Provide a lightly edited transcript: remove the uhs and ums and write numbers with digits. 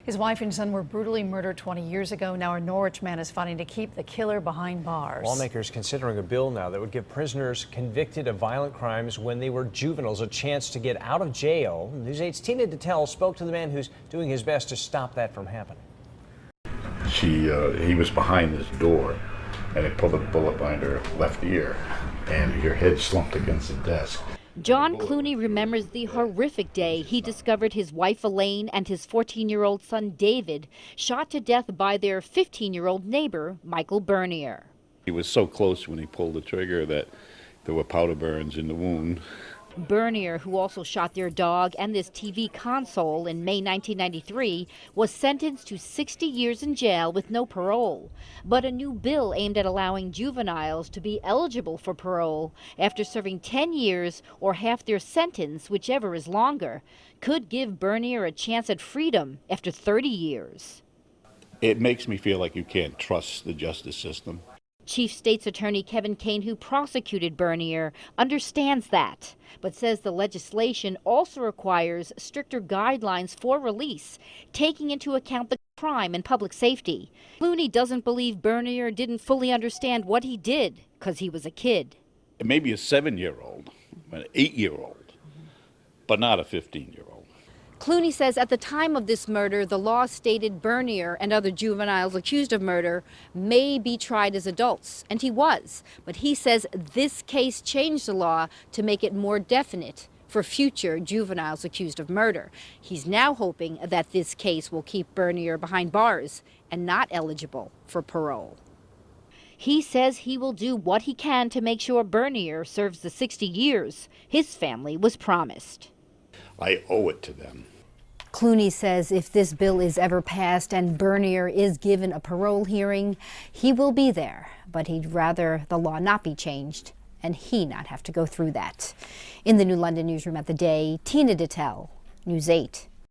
His wife and son were brutally murdered 20 years ago. Now a Norwich man is fighting to keep the killer behind bars. Lawmakers considering a bill now that would give prisoners convicted of violent crimes when they were juveniles a chance to get out of jail. News 8's Tina Detel spoke to the man who's doing his best to stop that from happening. He was behind this door, and they pulled a bullet behind her left ear, and her head slumped against the desk. John Clooney remembers the horrific day he discovered his wife Elaine and his 14-year-old son David shot to death by their 15-year-old neighbor, Michael Bernier. He was so close when he pulled the trigger that there were powder burns in the wound. Bernier, who also shot their dog and this TV console in May 1993, was sentenced to 60 years in jail with no parole. But a new bill aimed at allowing juveniles to be eligible for parole after serving 10 years or half their sentence, whichever is longer, could give Bernier a chance at freedom after 30 years. It makes me feel like you can't trust the justice system. Chief State's Attorney Kevin Kane, who prosecuted Bernier, understands that, but says the legislation also requires stricter guidelines for release, taking into account the crime and public safety. Clooney doesn't believe Bernier didn't fully understand what he did because he was a kid. Maybe a 7-year-old, an 8-year-old, but not a 15-year-old. Clooney says at the time of this murder, the law stated Bernier and other juveniles accused of murder may be tried as adults, and he was. But he says this case changed the law to make it more definite for future juveniles accused of murder. He's now hoping that this case will keep Bernier behind bars and not eligible for parole. He says he will do what he can to make sure Bernier serves the 60 years his family was promised. I owe it to them. Clooney says if this bill is ever passed and Bernier is given a parole hearing, he will be there, but he'd rather the law not be changed and he not have to go through that. In the New London newsroom at The Day, Tina Detel, News 8.